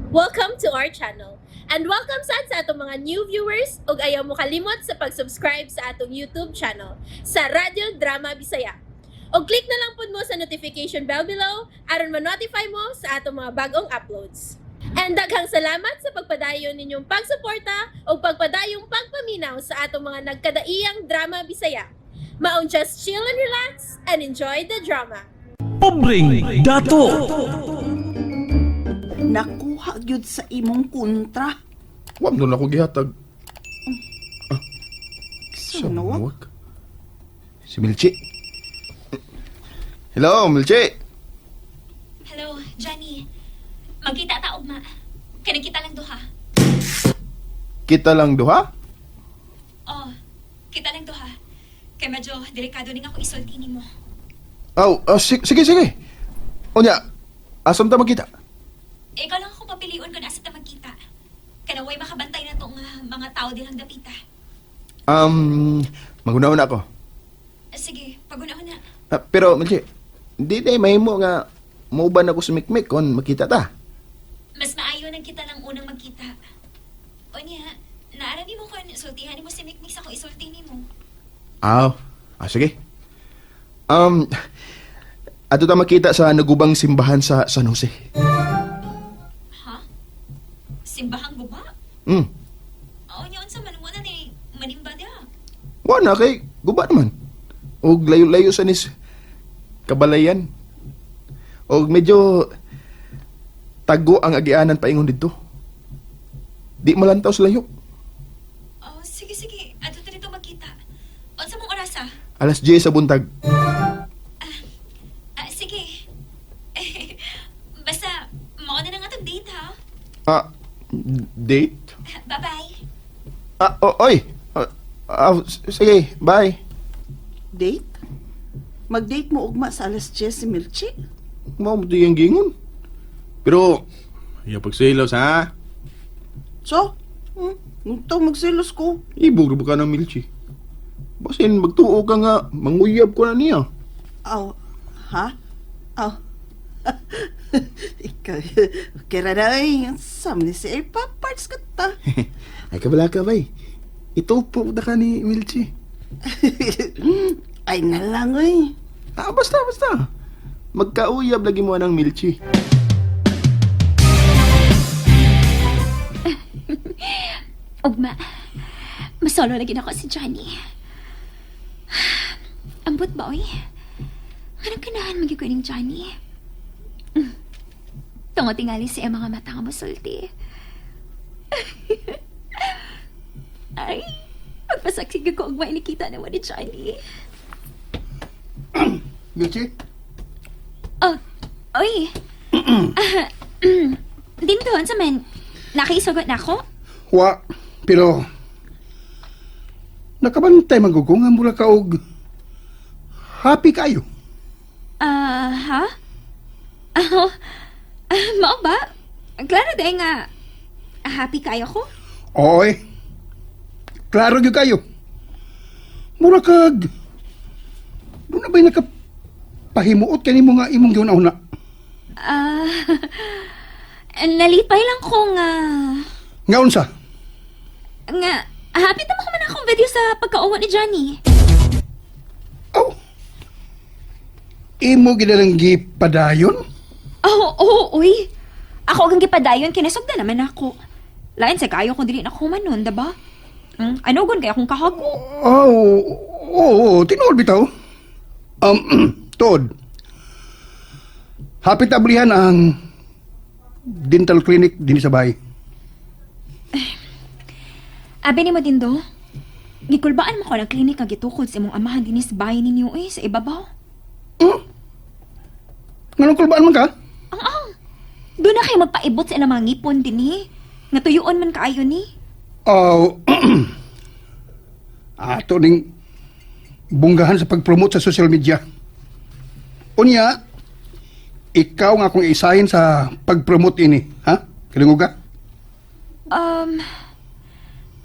Welcome to our channel. And welcome sa atong mga new viewers ug ayaw mo kalimot sa pag-subscribe sa atong YouTube channel sa Radio Drama Bisaya. O click na lang pud mo sa notification bell below aron ma-notify mo sa atong mga bagong uploads. And daghang salamat sa pagpadayon ninyong pagsuporta o pagpadayong pagpaminaw sa atong mga nagkadaiyang Drama Bisaya. Maong just chill and relax and enjoy the drama. Pobreng dato. Nakuha gyud sa imong kontra. Wag nun ako gihatag. Sanawag? Si Milchi. Hello, Milchi. Hello, Johnny. Magkita ta ugma. Kaya kita lang duha. Kita lang duha? Oh, kita lang duha. Kaya medyo delikado ning ako isulti nimo. Sige. Unya, asam ta magkita? Ikaw lang akong papiliun kung asa ta magkita. Kaya naway makabantay na tong mga tao din ang dapita. Magunahon ako. Sige, pagunahon na. Pero, Milchi, di mahimo nga mauban ako sa mikmik kon makita ta. Mas maayo nang kita lang unang magkita. O niya, naara ni mo kung sultihan mo si Mikmik sa kung isulti ni mo. Sige. Ato ta makita sa nagubang simbahan sa San Jose. Ha? Simbahang guba? O niya, unsa man mo na ni manimba dia. Wala kay guba naman. Og layo-layo sa nis kabalayan. Og medyo tago ang agianan paingon dito. Di malantaw sa layo. Oh, sige. Ato ta dito magkita. Unsa mong oras ah? Alas 10 sa buntag. Sige. Basta, mauna na nga itong date, ha? Date? Bye-bye. Oy. Sige, bye. Date? Mag-date mo ugma sa alas 10 si Milchi? Mao mo yung gingon. Pero, ayaw pagsilos ha. So, ito magsilos ko. Ibog ba ka ng Milchi? Basin, magtuo ka nga, manguyab ko na niya. Ha? Ikaw, kira na ay, saan ni si Epa, parts ka ta. Ay, kabala ka bay. Ito po na ka ni Milchi. Ay na lang ay. Basta. Magkauyab lagi mo ng Milchi. Ugma, masolo lagi na ako si Johnny. Ambot ba, oy? Anong kanahan magiging ko ng Johnny? Tungo tingali siya mga mata nga masulti. Ay, magpasaksig ko ugma inikita naman ni Johnny. Milchi? Oh, oy. Din doon sa man, nakisugot na ako? Wa, pero nakabantay magugong ang mula kaog. Happy kayo. Ha? Mao ba? Klaro dahil nga, happy kayo ko? Oy, klaro gyud kayo. Mura kag, doon na ba'y nakapahimuot kanimo nga imong giuna-una? Nalipay lang ko nga, Nga unsa? happy naman ko man akong video sa pagkauwa ni Johnny. Oh, imo ginalang gipadayon? Uy. Ako ang gipadayon, kinasog na naman ako. Lain sa kayo kung dili na ako manon, diba? Anugon kaya akong kahago. Oo, tinuod bitaw. Todd, hapit ablihan ang dental clinic din sa bahay. Abi ni mo din do, gikulbaan mo ko ng klinik nga gitukod sa imong amahan din sa bahay ninyo sa ibabaw. Nganong kulbaan man ka? Doon na kayo magpaibot sa ilang mga ngipon din nga tuyuon man kaayo ni. Ato ning bunggahan sa pag-promote sa social media. Unya, ikaw nga akong isahin sa pag-promote ini, ha? Kalingog ka?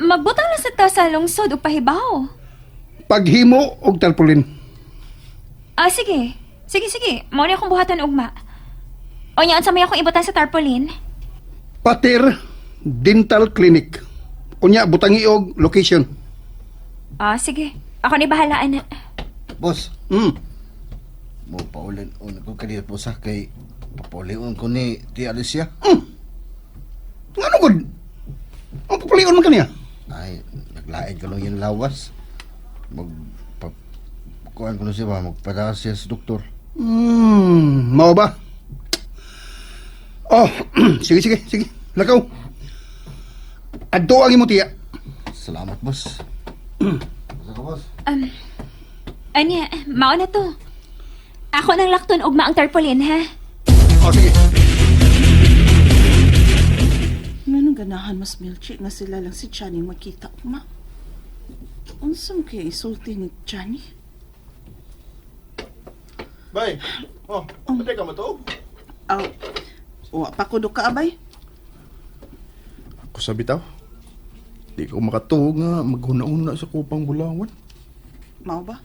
Magbutang na sa ta sa lungsod o pahibaw. Paghimo og tarpaulin. Sige. Sige. Mao ni akong buhatan ugma. O nya, sa may akong ibutan sa tarpaulin? Pater Dental Clinic. Unya, butangi og location. Sige. Ako ni bahalaan na. Boss, Hmm. mo paulin ko kanina po sa kay papuliun ko ni Tia Alicia. Ano gud? Ang pupulion man kaniya? Ay, naglain ko lang yung lawas. Kuhaan ko na siya ba, magpadala siya sa doktor. Mao ba? Oh, sige. Lakaw. Adto ang imo tiya. Salamat, boss. Basta ka, boss. Anya, mao na to. Ako nang lakton ugma ang tarpaulin, ha? Oh, sige. Nanong ganahan mas Milchi nga sila lang si Johnny makita, ma. Unsang kaya isulti ni Johnny? Bay, patay ka matog? Aw, wa pa ko ka, abay. Ako sa bitaw. Di ko makatuog nga maghuna-una sa kupang bulawan. Mao ba?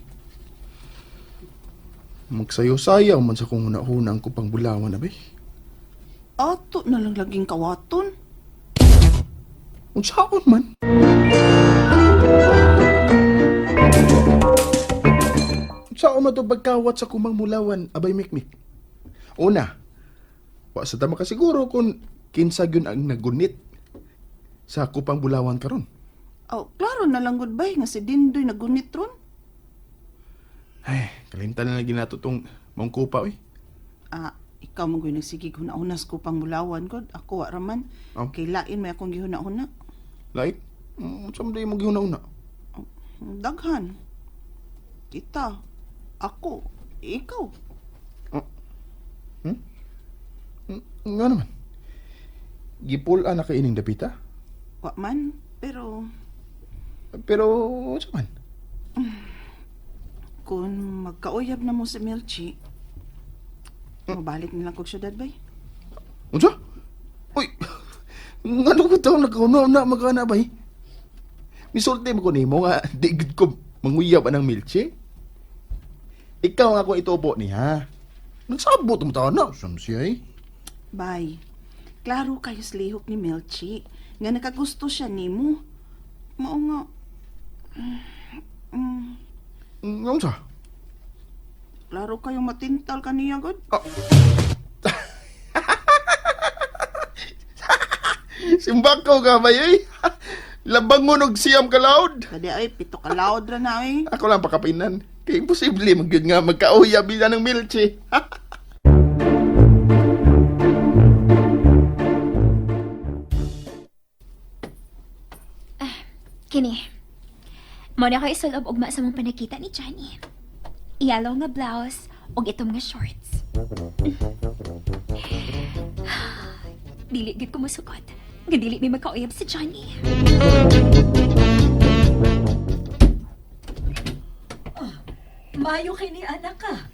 Magsayo-sayaw man sa kung huna-huna ang kupang bulawan, abay. Ato na lang laging kawaton. Unsaon man. Unsaon man to pagkawat sa kumang bulawan, abay mikmik. Una, wa sa tama ka siguro kung kinsa gyud ang nagunit sa kupang bulawan karon. Aw, klaro na lang goodbye nga si Dindoy nagunit ron. Ay, kalimtan na lagi nato tong mong kupa, oy. Ikaw mo gyud nagsigig huna-hunas ko pang bulawan god. Ako wa raman. Oh. Kay lain may akong gihuna-huna. Like, someday mo gihuna-una. Daghan. Kita. Ako. Ikaw. Nga naman. Gipul na kaining dapita. Wa man. Pero Pero, sa man? kung magkauyab na mo si Milchi, mabalik nilang kog syudad bay. Unsa? Uy, ano ko taong nagkauna na magkana ba eh? Misulti mo ko nimo nga, di gud ko manguyab anang milche. Ikaw nga akong itubo ni ha. Nagsabot mo taon na, saan siya eh? Bay, klaro kayo lihok ni Milchi nga nakagusto siya nimo. Mao nga. Ano sa? Klaro kayong matintal kaniya god. Simbakaw ka ba eh? Labangon og siyam ka loud. Kadi ay pito ka loud ra na eh. Ako lang pakapinan. Kaya imposible magyud nga magkauyab bila ng milche. Kini. Mo na ko isulob ugma sa mong panakita ni Johnny. Yellow nga blouse ug itom nga shorts. Dili gid ko musukot. Nga dili may magkauyab si Johnny. Mayo kay ni anak ka.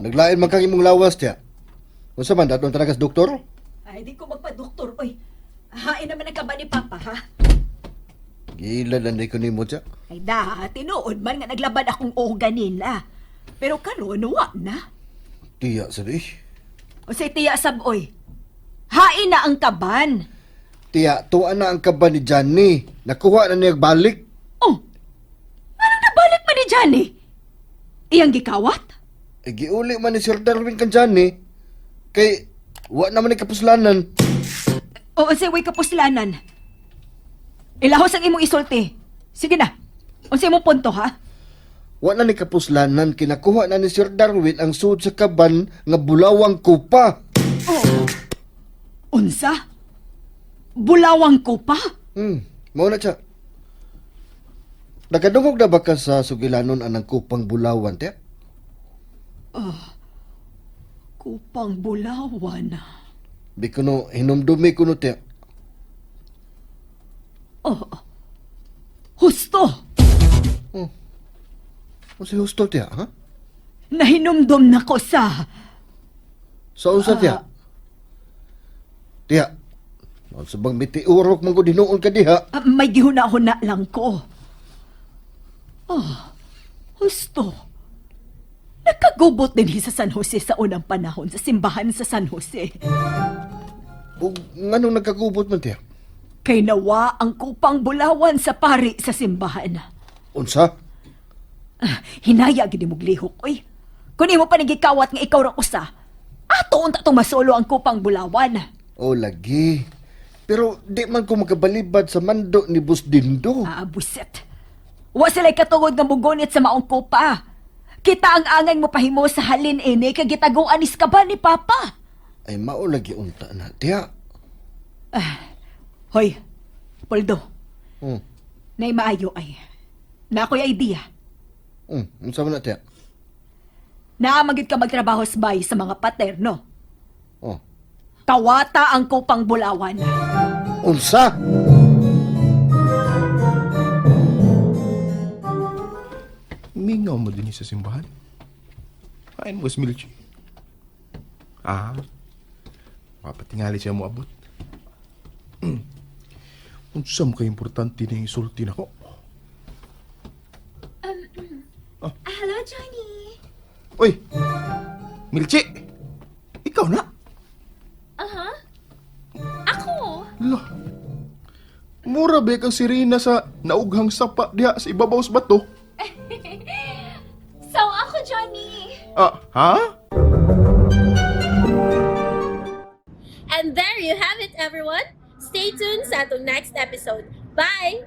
Naglain man kang imong lawas, Tia. Unsa man, datong talagas doktor? Ay, di ko magpa-doktor, oy. Hain naman ang kaba ni Papa, ha? Gila lang ko ni mo, Tia. Ay, tinuod man nga naglabad akong oga nila. Pero karon wa na. Tia, sabi. O say tiya saboy. Hain na ang kaban. Tia, tuwa na ang kaba ni Johnny. Nakuha na niya balik. Oh, ano nabalik man ni Johnny? Iyang gikawat? Giuli man ni Sir Darwin kan Johnny. Kay, wa naman ni kapuslanan. O say way kapuslanan. Ilahos ang imong isulti. Sige na. Unsay imong punto, ha? Wa na ni kapuslanan, kinakuha na ni Sir Darwin ang suod sa kaban nga bulawang kupa. Unsa? Bulawang ko pa? Mao na siya. Nagadungog na ba ka sa sugilanon anang kupang bulawan, Tia? Kupang bulawan. Di ko no, hinumdumi ko no, Tia. Husto! Ano si Husto, Tia, ha? Nahinumdom na ko sa... Sa unsa, Tia? Tia, ano sa bang mitiurok mong ko dinuon ka diha? may gihuna-huna lang ko. Husto. Nakagubot din sa San Jose sa unang panahon sa simbahan sa San Jose. O nganong nagkagubot man tiya? Kay nawa ang kupang bulawan sa pari sa simbahan. Unsa? Hinaya gid mo glihok, oy. Kung imo panigikawat nga ikaw ra usa, ato unta to masolo ang kupang bulawan. O lagi. Pero di man ko makabalibad sa mando ni Boss Dindo. Ah, buset. Wa sila'y katungod nga mugunit sa maong kupa. Kita ang angay mo pahimo sa halin ini kag gitaguan ni Skaban ni Papa. Ay mao lagi unta na tiya. Hoy, Poldo, Hmm. nay maayo ay. Na ako'y idea. Unsa man na tiya? Naamagid ka magtrabaho sa bahay sa mga paterno. Oh. Kawata ang kupang bulawan. Unsa? Mingaw mo din sa simbahan. Kain mo, Milchi. Papatingali siya mo abot. Unsa mo ka-importante na isulti na ko? Hello, Johnny. Uy! Milchi! Ikaw na? Ako? Lah. Mura ba kang sirena sa naughang sapa diha sa ibabaw sa bato? So, ako, Johnny. Ha? And there you have it, everyone. Stay tuned sa atong next episode. Bye!